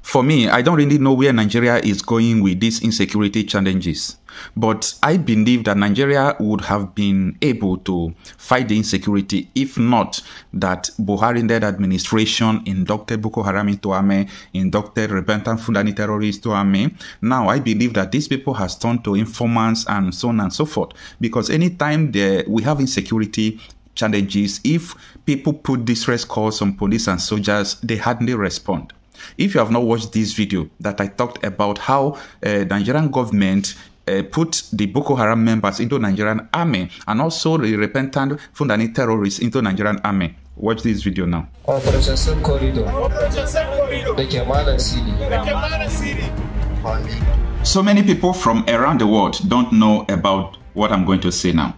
For me, I don't really know where Nigeria is going with these insecurity challenges. But I believe that Nigeria would have been able to fight the insecurity if not that Buhari-led administration inducted Boko Haram into army, inducted repentant Fulani terrorists to army. Now, I believe that these people has turned to informants and so on and so forth. Because anytime we have insecurity challenges, if people put distress calls on police and soldiers, they hardly respond. If you have not watched this video that I talked about how Nigerian government put the Boko Haram members into Nigerian army and also the repentant Fulani terrorists into Nigerian army, watch this video now. So many people from around the world don't know about what I'm going to say now.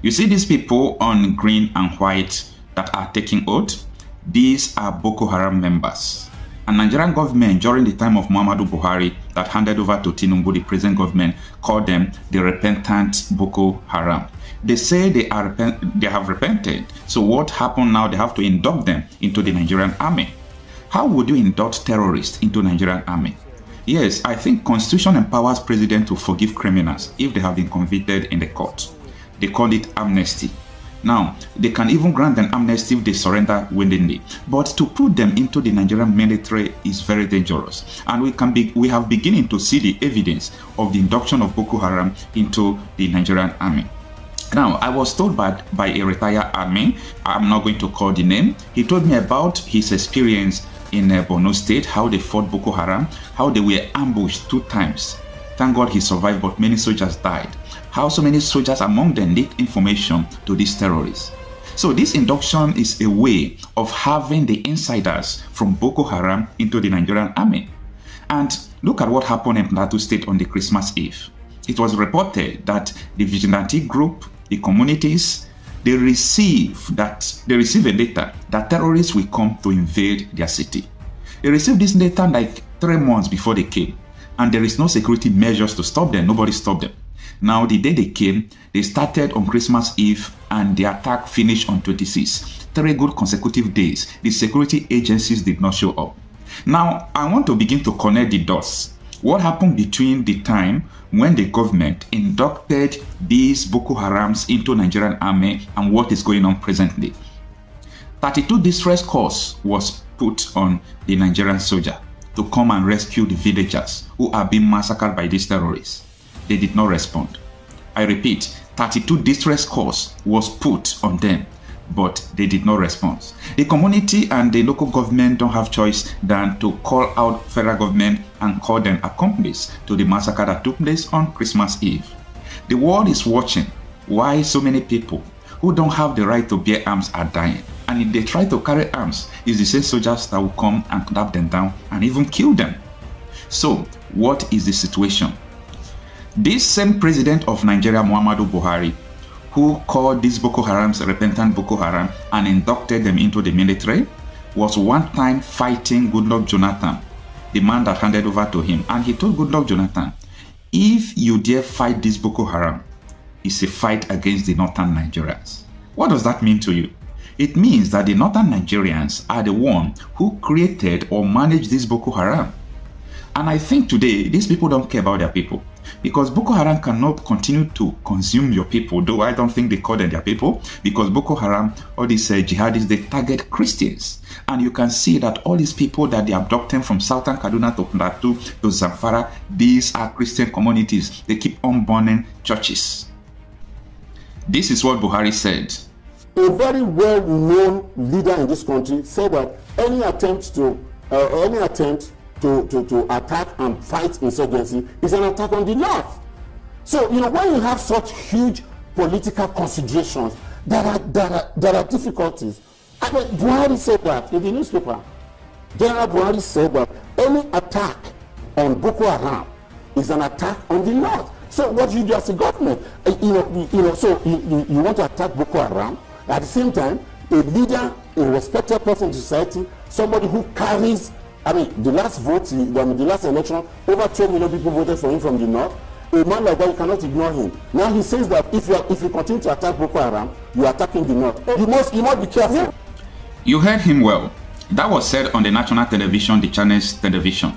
You see these people on green and white that are taking oath? These are Boko Haram members. And Nigerian government during the time of Muhammadu Buhari that handed over to Tinubu, the present government, called them the repentant Boko Haram. They say they have repented. So what happened now? They have to induct them into the Nigerian army. How would you induct terrorists into Nigerian army? Yes, I think Constitution empowers president to forgive criminals if they have been convicted in the court. They call it amnesty. Now, they can even grant an amnesty if they surrender willingly. But to put them into the Nigerian military is very dangerous. And we have beginning to see the evidence of the induction of Boko Haram into the Nigerian army. Now, I was told by a retired army, I'm not going to call the name, he told me about his experience in Borno State, how they fought Boko Haram, how they were ambushed 2 times. Thank God he survived, but many soldiers died. How so many soldiers among them leaked information to these terrorists. So this induction is a way of having the insiders from Boko Haram into the Nigerian army. And look at what happened in Plateau State on the Christmas Eve. It was reported that the vigilante group, the communities, they receive a letter that terrorists will come to invade their city. They received this letter like 3 months before they came. And there is no security measures to stop them. Nobody stopped them. Now, the day they came, they started on Christmas Eve and the attack finished on 26. 3 good consecutive days. The security agencies did not show up. Now, I want to begin to connect the dots. What happened between the time when the government inducted these Boko Harams into Nigerian army and what is going on presently? 32 distress calls was put on the Nigerian soldier to come and rescue the villagers who are being massacred by these terrorists. They did not respond. I repeat, 32 distress calls was put on them, but they did not respond. The community and the local government don't have choice than to call out federal government and call them accomplices to the massacre that took place on Christmas Eve. The world is watching why so many people who don't have the right to bear arms are dying. And if they try to carry arms, it's the same soldiers that will come and clap them down and even kill them. So, what is the situation? This same president of Nigeria, Muhammadu Buhari, who called these Boko Harams repentant Boko Haram and inducted them into the military, was one time fighting Goodluck Jonathan, the man that handed over to him. And he told Goodluck Jonathan, if you dare fight this Boko Haram, it's a fight against the northern Nigerians. What does that mean to you? It means that the northern Nigerians are the one who created or managed this Boko Haram. And I think today, these people don't care about their people. Because Boko Haram cannot continue to consume your people, though I don't think they call them their people, because Boko Haram, all these jihadists, they target Christians. And you can see that all these people that they abducted from southern Kaduna to Plateau to Zamfara, these are Christian communities. They keep on burning churches. This is what Buhari said. A very well-known leader in this country said that any attempt to attack and fight insurgency is an attack on the north. So, you know, when you have such huge political considerations, there are difficulties. I mean, Buhari said that in the newspaper. General Buhari said that any attack on Boko Haram is an attack on the north. So what do you do as a government? So you want to attack Boko Haram, at the same time, a leader, a respected person in society, somebody who carries, I mean, the last vote, the last election, over 12 million people voted for him from the north. A man like that, you cannot ignore him. Now he says that if you continue to attack Boko Haram, you are attacking the north. You must be careful. You heard him well. That was said on the national television, the Chinese television.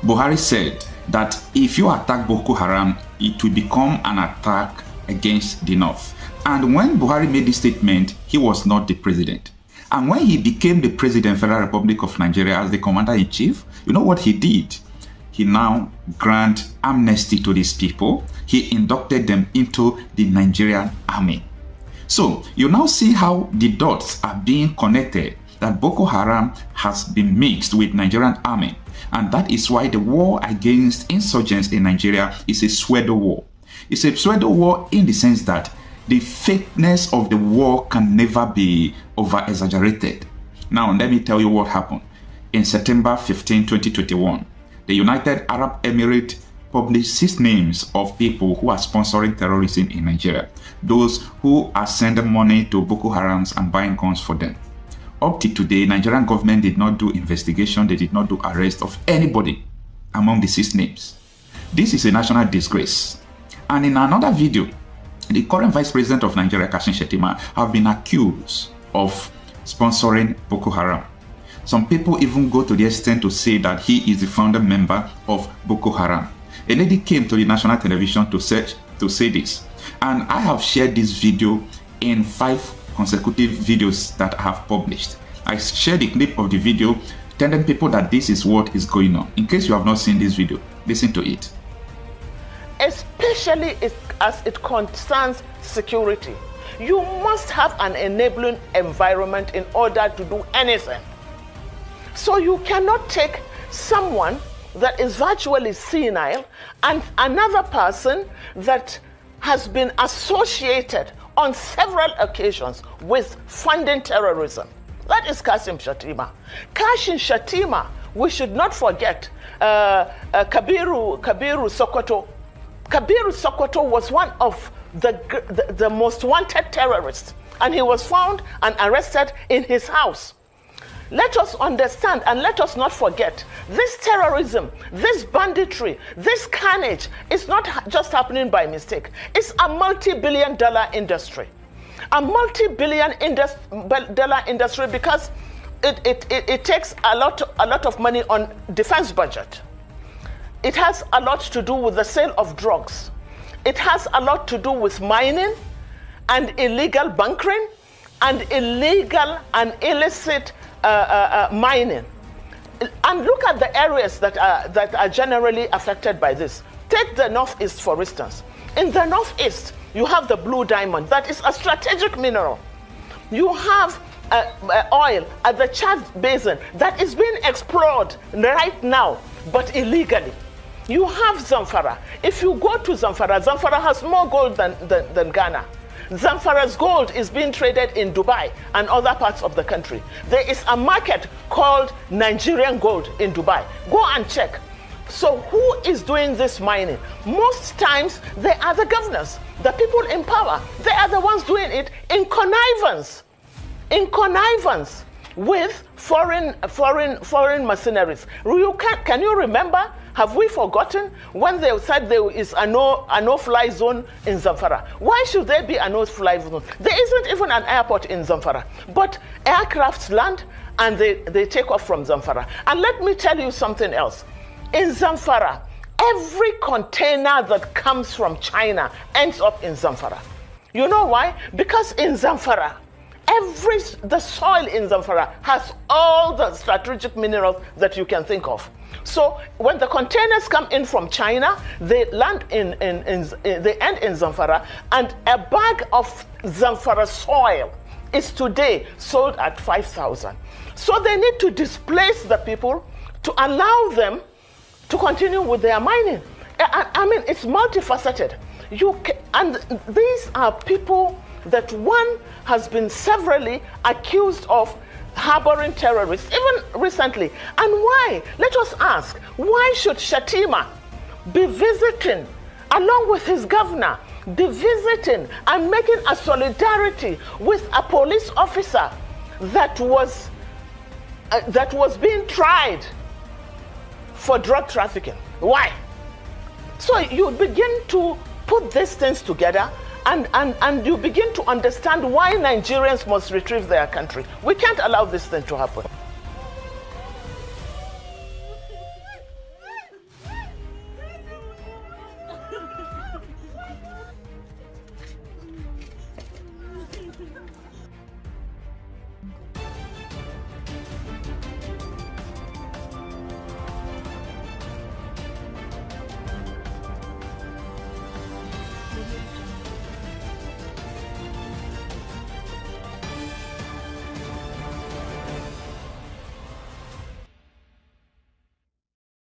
Buhari said that if you attack Boko Haram, it will become an attack against the North. And when Buhari made this statement, he was not the president. And when he became the president, Federal Republic of Nigeria, as the commander-in-chief, you know what he did? He now granted amnesty to these people. He inducted them into the Nigerian army. So you now see how the dots are being connected, that Boko Haram has been mixed with Nigerian army. And that is why the war against insurgents in Nigeria is a pseudo war. It's a pseudo war in the sense that the fakeness of the war can never be over-exaggerated. Now, let me tell you what happened. In September 15, 2021, the United Arab Emirates published 6 names of people who are sponsoring terrorism in Nigeria. Those who are sending money to Boko Harams and buying guns for them. Up to today, Nigerian government did not do investigation, they did not do arrest of anybody among the 6 names. This is a national disgrace. And in another video, the current Vice President of Nigeria, Kashim Shettima, have been accused of sponsoring Boko Haram. Some people even go to the extent to say that he is the founder member of Boko Haram. A lady came to the national television to say this. And I have shared this video in 5 consecutive videos that I have published. I shared a clip of the video telling people that this is what is going on. In case you have not seen this video, listen to it. Especially as it concerns security. You must have an enabling environment in order to do anything. So you cannot take someone that is virtually senile and another person that has been associated on several occasions with funding terrorism. That is Kashim Shettima. Kashim Shettima, we should not forget Kabiru Sokoto. Kabiru Sokoto was one of the most wanted terrorists, and he was found and arrested in his house. Let us understand and let us not forget, this terrorism, this banditry, this carnage is not just happening by mistake. It's a multi-billion-dollar industry. A multi-billion-dollar industry because it takes a lot of money on defense budget. It has a lot to do with the sale of drugs. It has a lot to do with mining and illegal bunkering and illegal and illicit mining. And look at the areas that are generally affected by this. Take the Northeast, for instance. In the Northeast, you have the blue diamond. That is a strategic mineral. You have oil at the Chad Basin that is being explored right now, but illegally. You have Zamfara. If you go to Zamfara, Zamfara has more gold than Ghana. Zamfara's gold is being traded in Dubai and other parts of the country. There is a market called Nigerian gold in Dubai. Go and check. So who is doing this mining? Most times they are the governors, the people in power. They are the ones doing it in connivance with foreign mercenaries. Can you remember? Have we forgotten when they said there is a no-fly zone in Zamfara? Why should there be a no-fly zone? There isn't even an airport in Zamfara, but aircrafts land and they take off from Zamfara. And let me tell you something else. In Zamfara, every container that comes from China ends up in Zamfara. You know why? Because in Zamfara, the soil in Zamfara has all the strategic minerals that you can think of. So when the containers come in from China, they land they end in Zamfara, and a bag of Zamfara soil is today sold at 5,000. So they need to displace the people to allow them to continue with their mining. I mean, it's multifaceted. And these are people that one has been severally accused of harboring terrorists, even recently. And why? Let us ask, why should Shettima be visiting, along with his governor, be visiting and making a solidarity with a police officer that was being tried for drug trafficking? Why? So you begin to put these things together, and you begin to understand why Nigerians must retrieve their country. We can't allow this thing to happen.